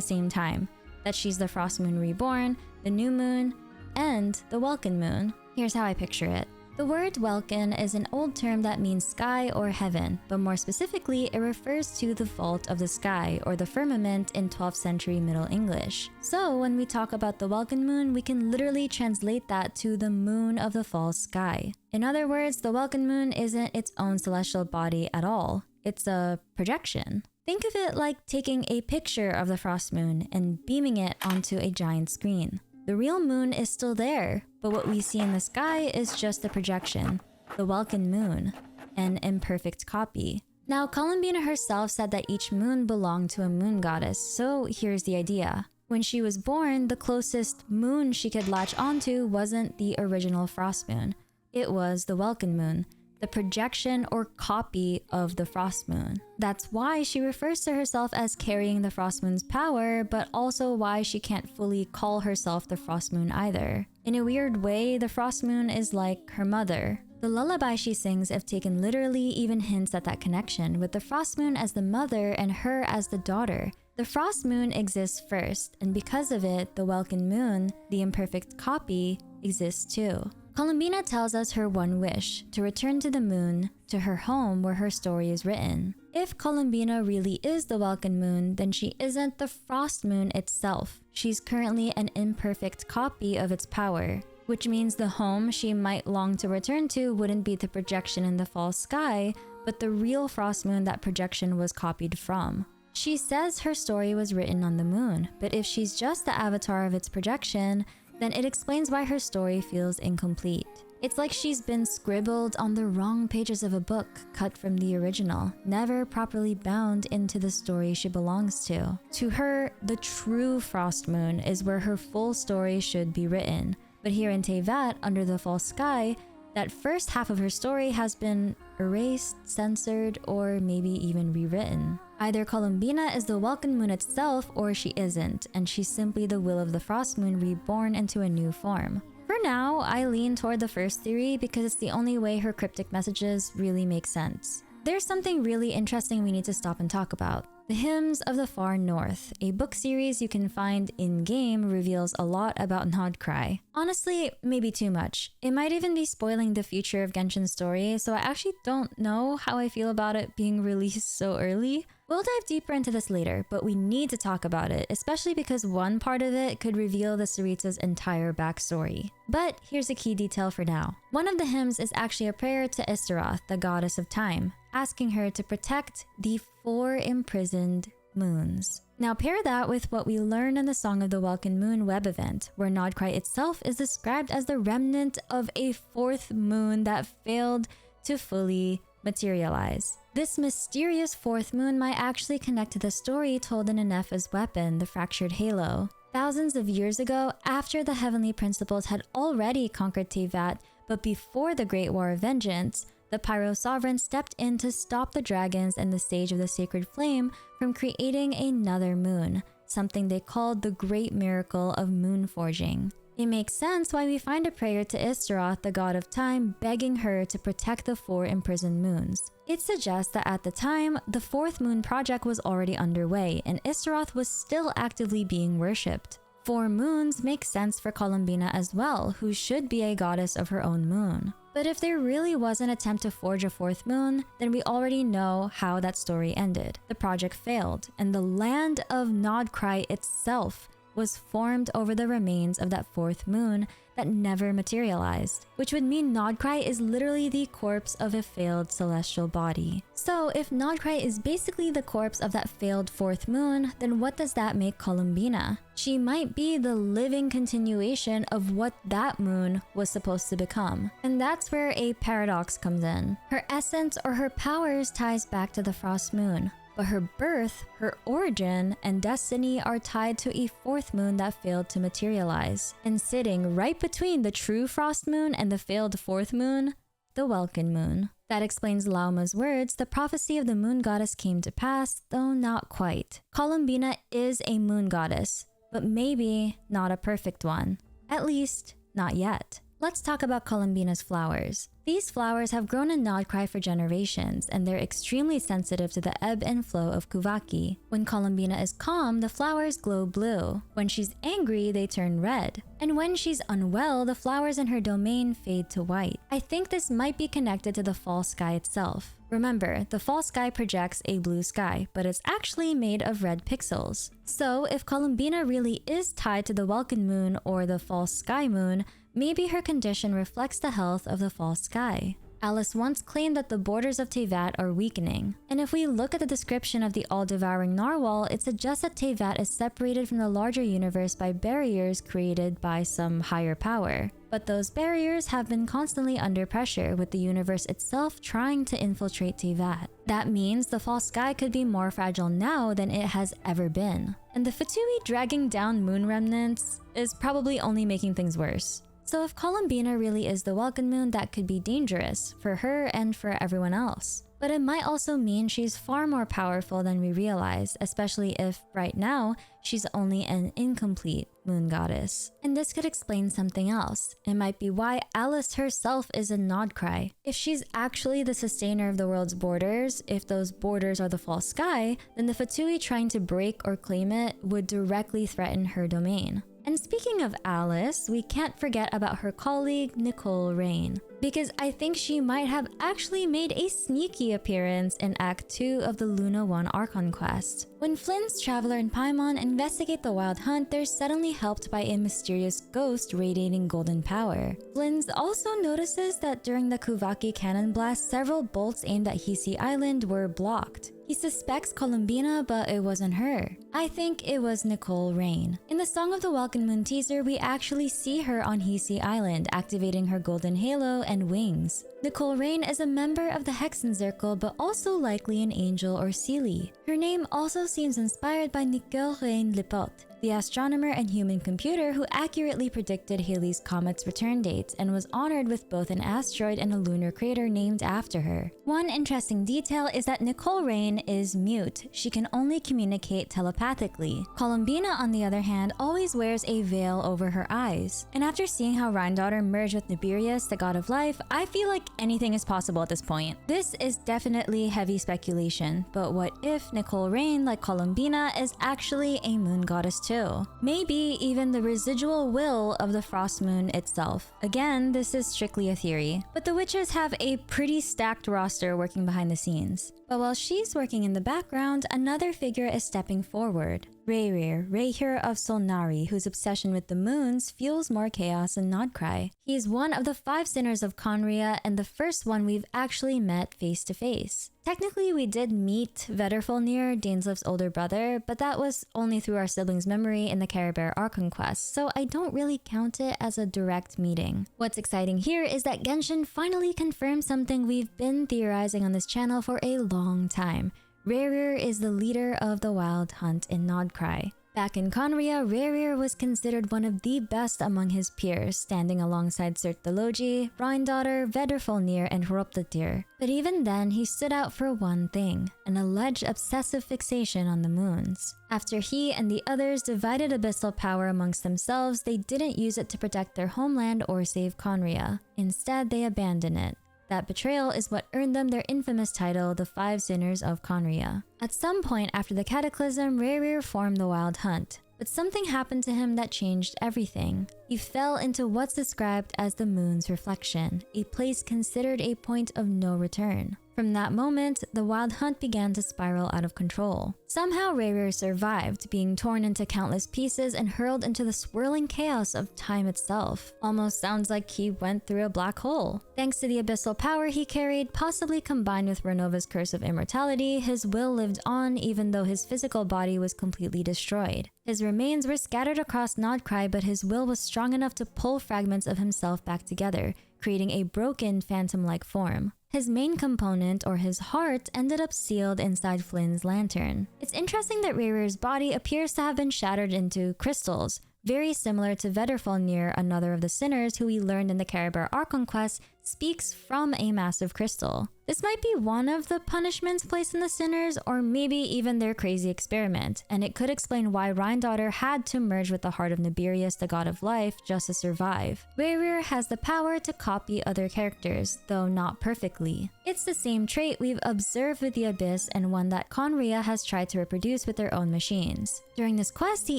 same time. That she's the Frost Moon reborn, the new moon, and the Welkin Moon. Here's how I picture it. The word Welkin is an old term that means sky or heaven, but more specifically, it refers to the vault of the sky or the firmament in 12th century Middle English. So when we talk about the Welkin Moon, we can literally translate that to the moon of the false sky. In other words, the Welkin Moon isn't its own celestial body at all. It's a projection. Think of it like taking a picture of the frost moon and beaming it onto a giant screen. The real moon is still there, but what we see in the sky is just a projection, the Welkin Moon, an imperfect copy. Now, Columbina herself said that each moon belonged to a moon goddess, so here's the idea. When she was born, the closest moon she could latch onto wasn't the original frost moon. It was the Welkin moon, the projection or copy of the frost moon. That's why she refers to herself as carrying the frost moon's power, but also why she can't fully call herself the frost moon either. In a weird way, the frost moon is like her mother. The lullaby she sings, if taken literally, even hints at that connection, with the frost moon as the mother and her as the daughter. The frost moon exists first, and because of it, the Welkin moon, the imperfect copy, exists too. Columbina tells us her one wish, to return to the moon, to her home where her story is written. If Columbina really is the Welkin moon, then she isn't the frost moon itself. She's currently an imperfect copy of its power, which means the home she might long to return to wouldn't be the projection in the fall sky, but the real frost moon that projection was copied from. She says her story was written on the moon, but if she's just the avatar of its projection, then it explains why her story feels incomplete. It's like she's been scribbled on the wrong pages of a book cut from the original, never properly bound into the story she belongs to. To her, the true frost moon is where her full story should be written. But here in Teyvat, under the fall sky, that first half of her story has been erased, censored, or maybe even rewritten. Either Columbina is the Welkin moon itself, or she isn't, and she's simply the will of the frost moon reborn into a new form. For now, I lean toward the first theory because it's the only way her cryptic messages really make sense. There's something really interesting we need to stop and talk about. The Hymns of the Far North, a book series you can find in-game, reveals a lot about Nodcry. Honestly, maybe too much. It might even be spoiling the future of Genshin's story, so I actually don't know how I feel about it being released so early. We'll dive deeper into this later, but we need to talk about it, especially because one part of it could reveal the Sarita's entire backstory. But here's a key detail for now. One of the hymns is actually a prayer to Istaroth, the goddess of time, asking her to protect the 4 imprisoned moons. Now pair that with what we learned in the Song of the Welkin Moon web event, where Nodcry itself is described as the remnant of a 4th moon that failed to fully materialize. This mysterious 4th moon might actually connect to the story told in Ineffa's weapon, the Fractured Halo. Thousands of years ago, after the Heavenly Principles had already conquered Teyvat, but before the Great War of Vengeance, the Pyro Sovereign stepped in to stop the dragons and the Sage of the Sacred Flame from creating another moon, something they called the Great Miracle of Moon Forging. It makes sense why we find a prayer to Istaroth, the god of time, begging her to protect the 4 imprisoned moons. It suggests that at the time, the 4th moon project was already underway and Istaroth was still actively being worshipped. 4 moons make sense for Columbina as well, who should be a goddess of her own moon. But if there really was an attempt to forge a 4th moon, then we already know how that story ended. The project failed, and the land of Nodcry itself was formed over the remains of that 4th moon that never materialized, which would mean Nodcry is literally the corpse of a failed celestial body. So if Nodcry is basically the corpse of that failed 4th moon, then what does that make Columbina? She might be the living continuation of what that moon was supposed to become. And that's where a paradox comes in. Her essence or her powers ties back to the frost moon, but her birth, her origin, and destiny are tied to a 4th moon that failed to materialize. And sitting right between the true frost moon and the failed 4th moon, the Welkin moon. That explains Lauma's words, the prophecy of the moon goddess came to pass, though not quite. Columbina is a moon goddess, but maybe not a perfect one. At least, not yet. Let's talk about Columbina's flowers. These flowers have grown in Nodcry for generations, and they're extremely sensitive to the ebb and flow of Kuvaki. When Columbina is calm, the flowers glow blue. When she's angry, they turn red. And when she's unwell, the flowers in her domain fade to white. I think this might be connected to the fall sky itself. Remember, the fall sky projects a blue sky, but it's actually made of red pixels. So if Columbina really is tied to the Welkin moon or the fall sky moon, maybe her condition reflects the health of the fall sky. Alice once claimed that the borders of Teyvat are weakening. And if we look at the description of the all-devouring narwhal, it suggests that Teyvat is separated from the larger universe by barriers created by some higher power. But those barriers have been constantly under pressure, with the universe itself trying to infiltrate Teyvat. That means the false sky could be more fragile now than it has ever been. And the Fatui dragging down moon remnants is probably only making things worse. So if Columbina really is the Welkin Moon, that could be dangerous for her and for everyone else. But it might also mean she's far more powerful than we realize, especially if, right now, she's only an incomplete moon goddess. And this could explain something else. It might be why Alice herself is a Nodcry. If she's actually the sustainer of the world's borders, if those borders are the false sky, then the Fatui trying to break or claim it would directly threaten her domain. And speaking of Alice, we can't forget about her colleague Nicole Rain, because I think she might have actually made a sneaky appearance in Act 2 of the Luna 1 Archon quest. When Flynn's Traveler and Paimon investigate the Wild Hunt, they're suddenly helped by a mysterious ghost radiating golden power. Flynn's also notices that during the Kuvaki cannon blast, several bolts aimed at Hisi Island were blocked. He suspects Columbina, but it wasn't her. I think it was Nicole Rain. In the Song of the Welkin Moon teaser, we actually see her on Hisi Island, activating her golden halo and wings. Nicole Rain is a member of the Hexen Circle, but also likely an angel or Seelie. Her name also seems inspired by Nicole Rain Lepot, the astronomer and human computer who accurately predicted Halley's Comet's return date and was honored with both an asteroid and a lunar crater named after her. One interesting detail is that Nicole Rain is mute. She can only communicate telepathically. Columbina, on the other hand, always wears a veil over her eyes. And after seeing how Rhine-Daughter merged with Nibirius, the god of life, I feel like anything is possible at this point. This is definitely heavy speculation, but what if Nicole Rain, like Columbina, is actually a moon goddess too? Maybe even the residual will of the frost moon itself. Again, this is strictly a theory, but the witches have a pretty stacked roster working behind the scenes. But while she's working in the background, another figure is stepping forward. Rayrir, Rayhir of Solnari, whose obsession with the moons fuels more chaos than Nodcry. He's one of the 5 sinners of Conria and the first one we've actually met face to face. Technically, we did meet Vedrfolnir, Dainslef's older brother, but that was only through our siblings' memory in the Caribert Archon quest, so I don't really count it as a direct meeting. What's exciting here is that Genshin finally confirmed something we've been theorizing on this channel for a long time. Rayrir is the leader of the Wild Hunt in Nodcry. Back in Conria, Rayrir was considered one of the best among his peers, standing alongside Surt the Logi, Rhine-Daughter, Vedrfolnir, and Hroptatyr. But even then, he stood out for one thing: an alleged obsessive fixation on the moons. After he and the others divided abyssal power amongst themselves, they didn't use it to protect their homeland or save Conria. Instead, they abandoned it. That betrayal is what earned them their infamous title, the 5 Sinners of Conria. At some point after the Cataclysm, Rayrir formed the Wild Hunt. But something happened to him that changed everything. He fell into what's described as the moon's reflection, a place considered a point of no return. From that moment, the Wild Hunt began to spiral out of control. Somehow Rayrir survived, being torn into countless pieces and hurled into the swirling chaos of time itself. Almost sounds like he went through a black hole. Thanks to the abyssal power he carried, possibly combined with Renova's curse of immortality, his will lived on even though his physical body was completely destroyed. His remains were scattered across Nodcry, but his will was strong enough to pull fragments of himself back together, creating a broken phantom-like form. His main component, or his heart, ended up sealed inside Flynn's lantern. It's interesting that Rayrir's body appears to have been shattered into crystals, very similar to Vedrfolnir, another of the sinners who we learned in the Caribert Archon quest speaks from a massive crystal. This might be one of the punishments placed on the sinners, or maybe even their crazy experiment, and it could explain why Rhine-Daughter had to merge with the heart of Nibirius, the god of life, just to survive. Rayrir has the power to copy other characters, though not perfectly. It's the same trait we've observed with the Abyss and one that Conria has tried to reproduce with their own machines. During this quest, he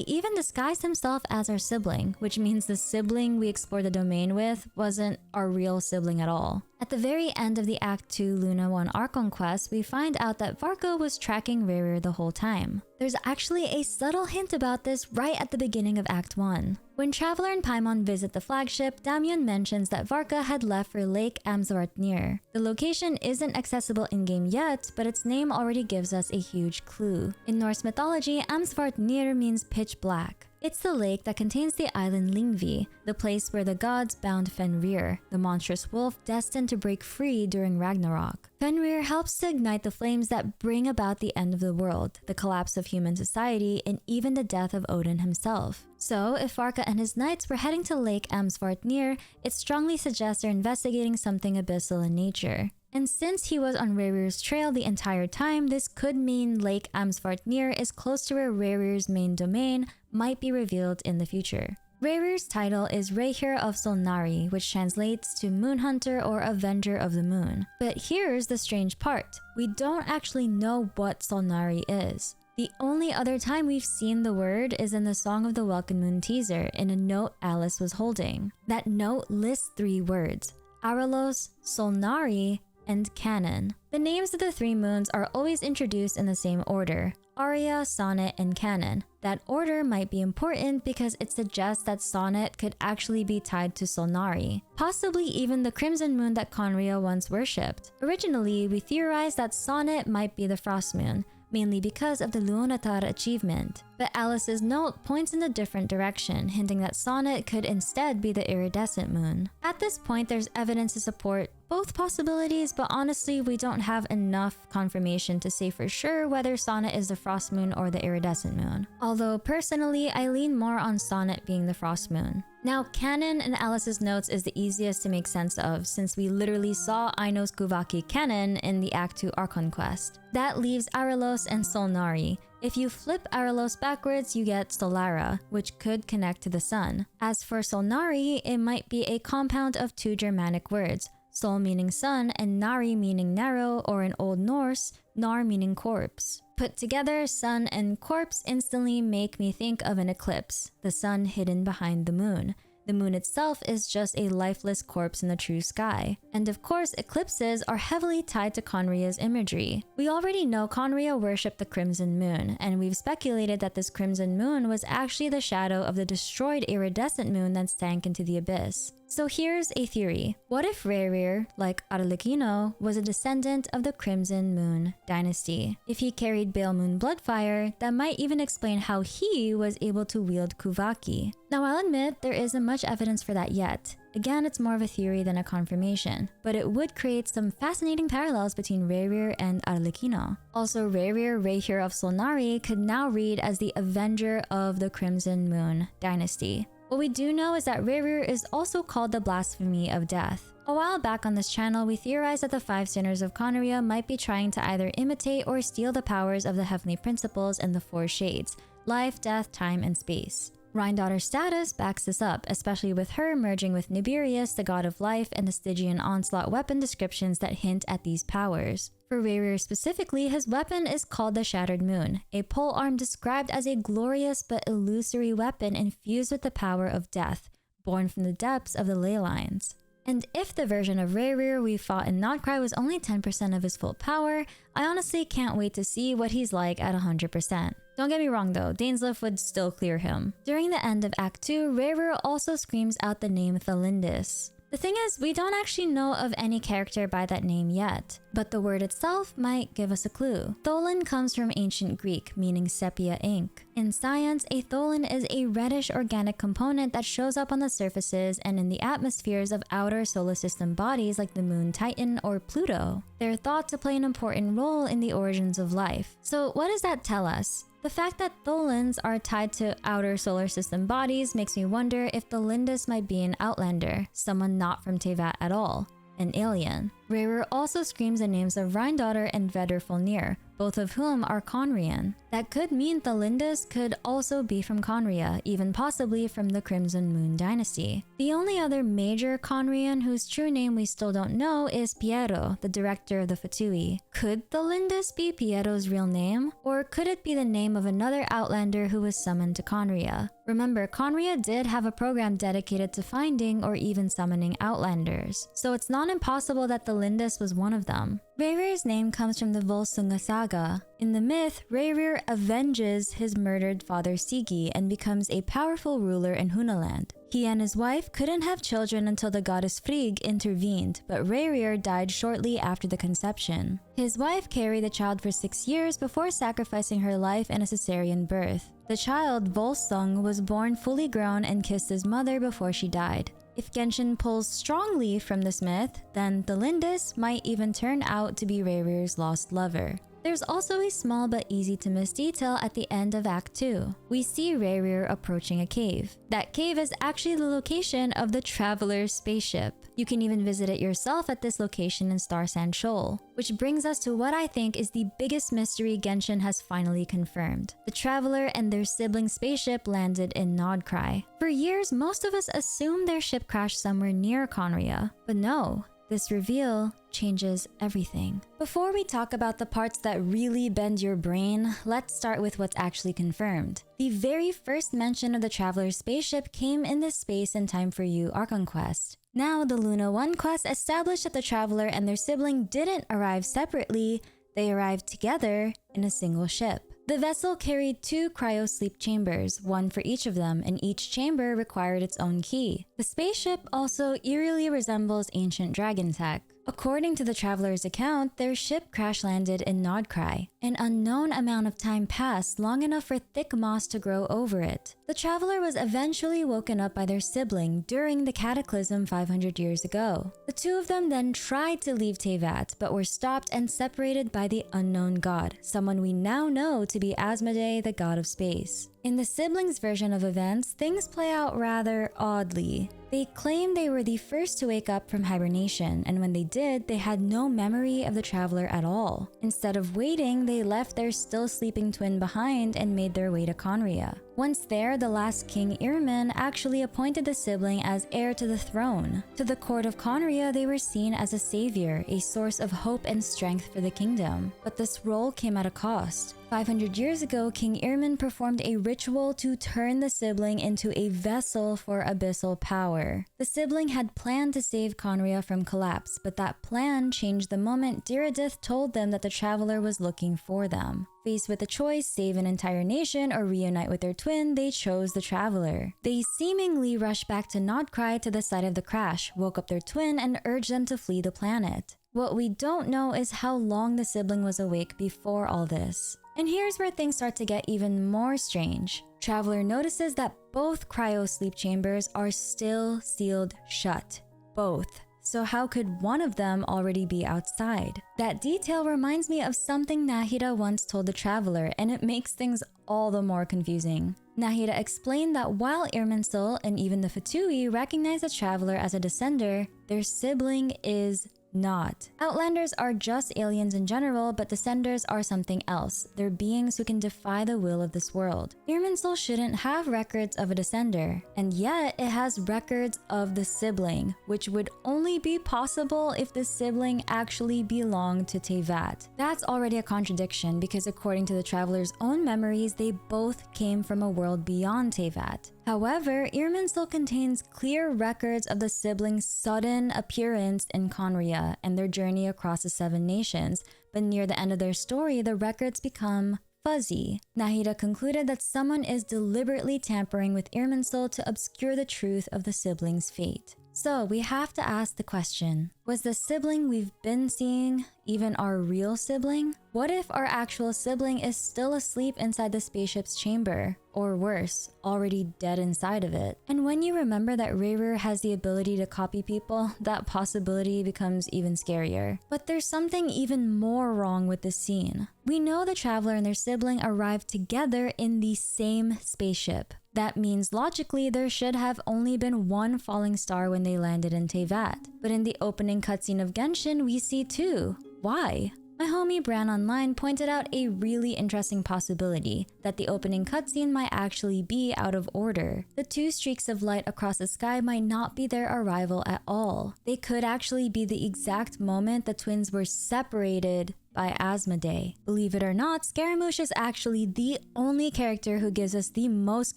even disguised himself as our sibling, which means the sibling we explored the domain with wasn't our real sibling nothing at all. At the very end of the Act 2 Luna 1 Archon quest, we find out that Varka was tracking Rerir the whole time. There's actually a subtle hint about this right at the beginning of Act 1. When Traveler and Paimon visit the flagship, Damien mentions that Varka had left for Lake Amsvartnir. The location isn't accessible in-game yet, but its name already gives us a huge clue. In Norse mythology, Amsvartnir means pitch black. It's the lake that contains the island Lingvi, the place where the gods bound Fenrir, the monstrous wolf destined to break free during Ragnarok. Fenrir helps to ignite the flames that bring about the end of the world, the collapse of human society, and even the death of Odin himself. So, if Varka and his knights were heading to Lake Amsvartnir, it strongly suggests they're investigating something abyssal in nature. And since he was on Rerir's trail the entire time, this could mean Lake Amsvartnir is close to where Rerir's main domain might be revealed in the future. Rerir's title is Rehir of Solnari, which translates to Moon Hunter or Avenger of the Moon. But here's the strange part. We don't actually know what Solnari is. The only other time we've seen the word is in the Song of the Welkin Moon teaser in a note Alice was holding. That note lists 3 words: Aralos, Solnari, and Canon. The names of the 3 moons are always introduced in the same order: Aria, Sonnet, and Canon. That order might be important because it suggests that Sonnet could actually be tied to Solnari, possibly even the crimson moon that Conria once worshipped. Originally, we theorized that Sonnet might be the frost moon, mainly because of the Luonatar achievement. But Alice's note points in a different direction, hinting that Sonnet could instead be the iridescent moon. At this point, there's evidence to support both possibilities, but honestly, we don't have enough confirmation to say for sure whether Sonnet is the frost moon or the iridescent moon. Although personally, I lean more on Sonnet being the frost moon. Now, Canon in Alice's notes is the easiest to make sense of since we literally saw Ainos Kuvaki Canon in the Act 2 Archon quest. That leaves Aralos and Solnari. If you flip Aralos backwards, you get Solara, which could connect to the sun. As for Solnari, it might be a compound of 2 Germanic words, Sol meaning sun and Nari meaning narrow, or in Old Norse, Nar meaning corpse. Put together, sun and corpse instantly make me think of an eclipse, the sun hidden behind the moon. The moon itself is just a lifeless corpse in the true sky. And of course, eclipses are heavily tied to Conria's imagery. We already know Conria worshipped the crimson moon, and we've speculated that this crimson moon was actually the shadow of the destroyed iridescent moon that sank into the abyss. So here's a theory. What if Rerir, like Arlecchino, was a descendant of the Crimson Moon dynasty? If he carried Bale Moon Bloodfire, that might even explain how he was able to wield Kuvaki. Now I'll admit, there isn't much evidence for that yet. Again, it's more of a theory than a confirmation, but it would create some fascinating parallels between Rerir and Arlecchino. Also, Rerir, Rehir of Solnari, could now read as the Avenger of the Crimson Moon dynasty. What we do know is that Rerir is also called the Blasphemy of Death. A while back on this channel, we theorized that the 5 sinners of Conria might be trying to either imitate or steal the powers of the heavenly principles in the 4 shades: life, death, time, and space. Rhine-Daughter's status backs this up, especially with her merging with Nibirius, the god of life, and the Stygian onslaught weapon descriptions that hint at these powers. For Rerir specifically, his weapon is called the Shattered Moon, a polearm described as a glorious but illusory weapon infused with the power of death, born from the depths of the ley lines. And if the version of Rerir we fought in Notcry was only 10% of his full power, I honestly can't wait to see what he's like at 100%. Don't get me wrong though, Dainsleif would still clear him. During the end of Act 2, Rerir also screams out the name Thalindis. The thing is, we don't actually know of any character by that name yet, but the word itself might give us a clue. Tholin comes from ancient Greek, meaning sepia ink. In science, a tholin is a reddish organic component that shows up on the surfaces and in the atmospheres of outer solar system bodies like the moon Titan or Pluto. They're thought to play an important role in the origins of life. So what does that tell us? The fact that tholins are tied to outer solar system bodies makes me wonder if Thalindis might be an outlander, someone not from Teyvat at all, an alien. Rayrir also screams the names of Rheindotter and Vedrfolnir, both of whom are Conrian. That could mean Thalindus could also be from Conria, even possibly from the Crimson Moon dynasty. The only other major Conrian whose true name we still don't know is Piero, the director of the Fatui. Could Thalindus be Piero's real name? Or could it be the name of another outlander who was summoned to Conria? Remember, Conria did have a program dedicated to finding or even summoning outlanders, so it's not impossible that Thalindus was one of them. Rayrir's name comes from the Volsunga saga. In the myth, Rayrir avenges his murdered father Sigi and becomes a powerful ruler in Hunaland. He and his wife couldn't have children until the goddess Frigg intervened, but Rayrir died shortly after the conception. His wife carried the child for 6 years before sacrificing her life in a cesarean birth. The child, Volsung, was born fully grown and kissed his mother before she died. If Genshin pulls strongly from this myth, then Thalindus might even turn out to be Rayrir's lost lover. There's also a small but easy to miss detail at the end of Act 2. We see Rayrir approaching a cave. That cave is actually the location of the Traveler's spaceship. You can even visit it yourself at this location in Star Sand Shoal. Which brings us to what I think is the biggest mystery Genshin has finally confirmed. The Traveler and their sibling spaceship landed in Nodcry. For years, most of us assumed their ship crashed somewhere near Conria, but no. This reveal changes everything. Before we talk about the parts that really bend your brain, let's start with what's actually confirmed. The very first mention of the Traveler's spaceship came in the Space and Time for You Archon quest. Now, the Luna 1 quest established that the Traveler and their sibling didn't arrive separately, they arrived together in a single ship. The vessel carried 2 cryo-sleep chambers, one for each of them, and each chamber required its own key. The spaceship also eerily resembles ancient dragon tech. According to the Traveler's account, their ship crash-landed in Nodcry. An unknown amount of time passed, long enough for thick moss to grow over it. The Traveler was eventually woken up by their sibling during the Cataclysm 500 years ago. The two of them then tried to leave Teyvat, but were stopped and separated by the unknown god, someone we now know to be Asmodee, the god of space. In the siblings' version of events, things play out rather oddly. They claim they were the first to wake up from hibernation, and when they did, they had no memory of the Traveler at all. Instead of waiting, they left their still sleeping twin behind and made their way to Conria. Once there, the last King Irmin actually appointed the sibling as heir to the throne. To the court of Conria, they were seen as a savior, a source of hope and strength for the kingdom. But this role came at a cost. 500 years ago, King Irmin performed a ritual to turn the sibling into a vessel for abyssal power. The sibling had planned to save Conria from collapse, but that plan changed the moment Diradith told them that the Traveler was looking for them. Faced with the choice, save an entire nation or reunite with their twin, they chose the Traveler. They seemingly rushed back to Nodcry to the site of the crash, woke up their twin, and urged them to flee the planet. What we don't know is how long the sibling was awake before all this. And here's where things start to get even more strange. Traveler notices that both cryo-sleep chambers are still sealed shut. Both. So how could one of them already be outside? That detail reminds me of something Nahida once told the Traveler, and it makes things all the more confusing. Nahida explained that while Irminsul and even the Fatui recognize the Traveler as a descender, their sibling is not. Outlanders are just aliens in general, but Descenders are something else. They're beings who can defy the will of this world. Irminsul shouldn't have records of a Descender, and yet it has records of the sibling, which would only be possible if the sibling actually belonged to Teyvat. That's already a contradiction because according to the Traveler's own memories, they both came from a world beyond Teyvat. However, Irminsul contains clear records of the siblings' sudden appearance in Conria and their journey across the 7 nations, but near the end of their story, the records become fuzzy. Nahida concluded that someone is deliberately tampering with Irminsul to obscure the truth of the siblings' fate. So we have to ask the question, was the sibling we've been seeing even our real sibling? What if our actual sibling is still asleep inside the spaceship's chamber? Or worse, already dead inside of it? And when you remember that Rayrir has the ability to copy people, that possibility becomes even scarier. But there's something even more wrong with this scene. We know the Traveler and their sibling arrived together in the same spaceship. That means logically there should have only been one falling star when they landed in Teyvat. But in the opening cutscene of Genshin, we see two. Why? My homie Bran Online pointed out a really interesting possibility, that the opening cutscene might actually be out of order. The two streaks of light across the sky might not be their arrival at all. They could actually be the exact moment the twins were separated by Asmodee. Believe it or not, Scaramouche is actually the only character who gives us the most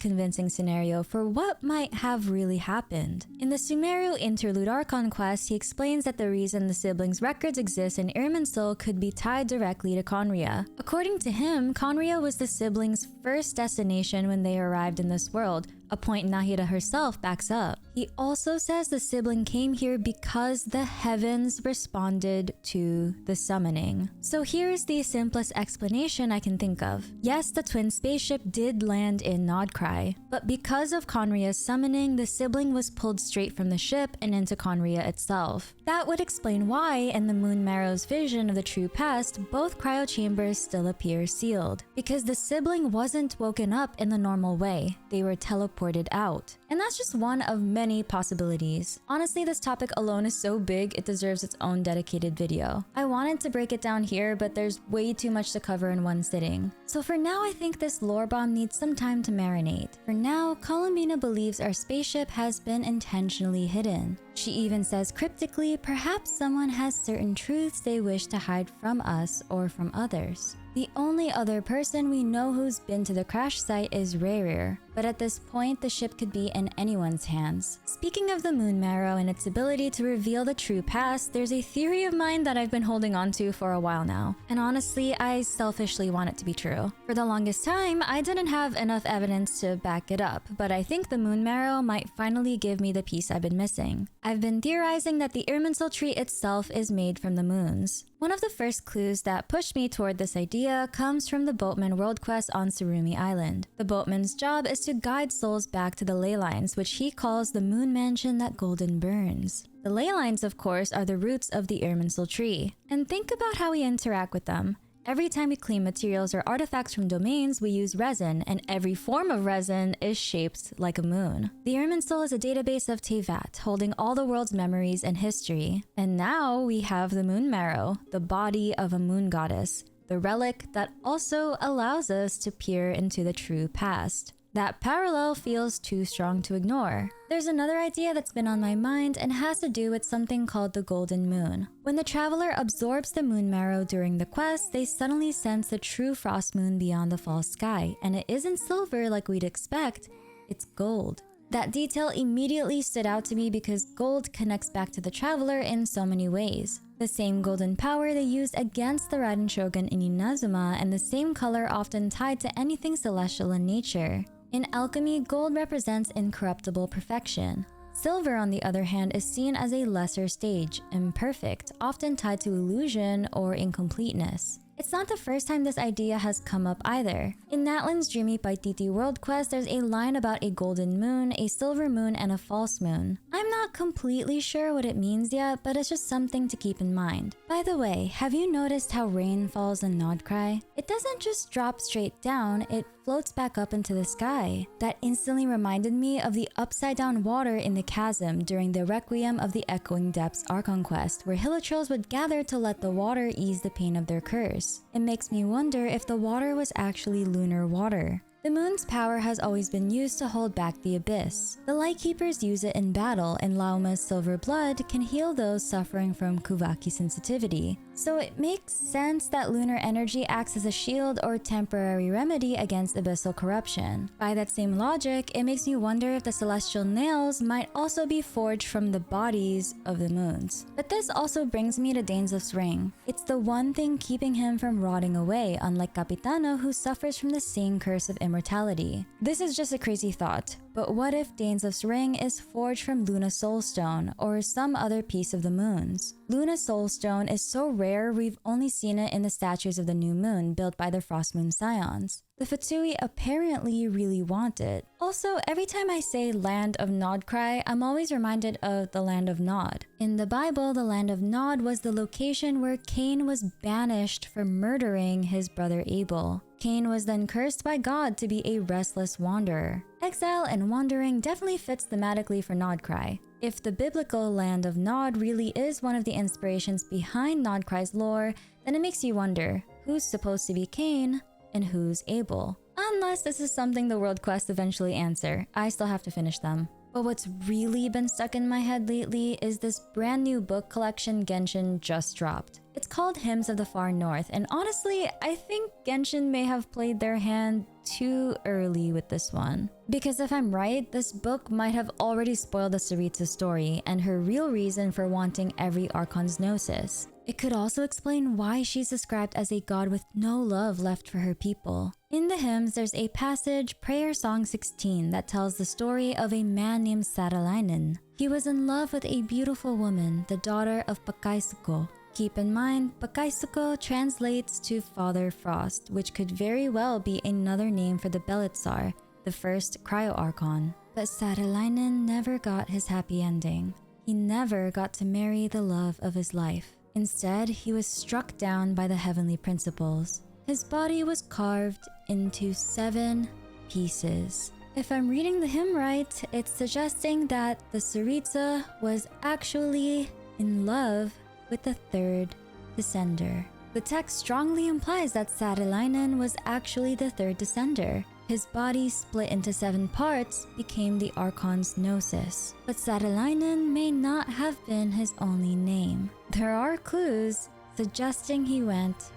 convincing scenario for what might have really happened. In the Sumeru Interlude Archon quest, he explains that the reason the siblings' records exist in Irminsul could be tied directly to Khaenri'ah. According to him, Khaenri'ah was the siblings' first destination when they arrived in this world, a point Nahida herself backs up. He also says the sibling came here because the heavens responded to the summoning. So here's the simplest explanation I can think of. Yes, the twin spaceship did land in Nodcry, but because of Khaenri'ah's summoning, the sibling was pulled straight from the ship and into Khaenri'ah itself. That would explain why, in the Moon Marrow's vision of the true past, both cryo chambers still appear sealed. Because the sibling wasn't woken up in the normal way, they were teleported out. And that's just one of many possibilities. Honestly, this topic alone is so big, it deserves its own dedicated video. I wanted to break it down here, but there's way too much to cover in one sitting. So for now, I think this lore bomb needs some time to marinate. For now, Columbina believes our spaceship has been intentionally hidden. She even says cryptically, perhaps someone has certain truths they wish to hide from us or from others. The only other person we know who's been to the crash site is Rayrir, but at this point the ship could be in anyone's hands. Speaking of the Moon Marrow and its ability to reveal the true past, there's a theory of mine that I've been holding on to for a while now, and honestly, I selfishly want it to be true. For the longest time, I didn't have enough evidence to back it up, but I think the Moon Marrow might finally give me the piece I've been missing. I've been theorizing that the Irminsul tree itself is made from the moons. One of the first clues that pushed me toward this idea comes from the Boatman world quest on Tsurumi Island. The Boatman's job is to guide souls back to the ley lines, which he calls the moon mansion that golden burns. The ley lines, of course, are the roots of the Irminsul tree. And think about how we interact with them. Every time we claim materials or artifacts from domains, we use resin, and every form of resin is shaped like a moon. The Irminsul is a database of Teyvat, holding all the world's memories and history. And now we have the Moon Marrow, the body of a moon goddess, the relic that also allows us to peer into the true past. That parallel feels too strong to ignore. There's another idea that's been on my mind and has to do with something called the Golden Moon. When the traveler absorbs the Moon Marrow during the quest, they suddenly sense the true frost moon beyond the false sky, and it isn't silver like we'd expect, it's gold. That detail immediately stood out to me because gold connects back to the traveler in so many ways. The same golden power they used against the Raiden Shogun in Inazuma, and the same color often tied to anything celestial in nature. In alchemy, gold represents incorruptible perfection. Silver, on the other hand, is seen as a lesser stage, imperfect, often tied to illusion or incompleteness. It's not the first time this idea has come up either. In Natlan's Dreamy Paititi world quest, there's a line about a golden moon, a silver moon, and a false moon. I'm not completely sure what it means yet, but it's just something to keep in mind. By the way, have you noticed how rain falls in Nodcry? It doesn't just drop straight down, it floats back up into the sky. That instantly reminded me of the upside-down water in the chasm during the Requiem of the Echoing Depths Archon quest, where Hilichurls would gather to let the water ease the pain of their curse. It makes me wonder if the water was actually lunar water. The moon's power has always been used to hold back the abyss. The Lightkeepers use it in battle, and Lauma's silver blood can heal those suffering from Kuvaki sensitivity. So it makes sense that lunar energy acts as a shield or temporary remedy against abyssal corruption. By that same logic, it makes me wonder if the celestial nails might also be forged from the bodies of the moons. But this also brings me to Dainsleif's ring. It's the one thing keeping him from rotting away, unlike Capitano, who suffers from the same curse of immortality. This is just a crazy thought, but what if Dainsleif's ring is forged from Luna Soulstone or some other piece of the moon's? Luna Soulstone is so rare we've only seen it in the statues of the new moon built by the Frostmoon Scions. The Fatui apparently really want it. Also, every time I say Land of Nodcry, I'm always reminded of the Land of Nod. In the Bible, the Land of Nod was the location where Cain was banished for murdering his brother Abel. Cain was then cursed by God to be a restless wanderer. Exile and wandering definitely fits thematically for Nodcry. If the biblical land of Nod really is one of the inspirations behind Nodcry's lore, then it makes you wonder, who's supposed to be Cain and who's Abel? Unless this is something the world quests eventually answer. I still have to finish them. But what's really been stuck in my head lately is this brand new book collection Genshin just dropped. It's called Hymns of the Far North, and honestly, I think Genshin may have played their hand too early with this one. Because if I'm right, this book might have already spoiled the Tsaritsa story and her real reason for wanting every Archon's Gnosis. It could also explain why she's described as a god with no love left for her people. In the hymns, there's a passage, Prayer Song 16, that tells the story of a man named Saaralainen. He was in love with a beautiful woman, the daughter of Pakaisuko. Keep in mind, Pakaisuko translates to Father Frost, which could very well be another name for the Belitsar, the first Cryo-Archon. But Saaralainen never got his happy ending. He never got to marry the love of his life. Instead, he was struck down by the heavenly principles. His body was carved into 7 pieces. If I'm reading the hymn right, it's suggesting that the Tsaritsa was actually in love with the 3rd Descender. The text strongly implies that Saaralainen was actually the 3rd Descender. His body, split into 7 parts, became the Archon's Gnosis. But Saaralainen may not have been his only name. There are clues suggesting he went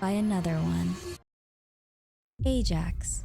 by another one. Ajax.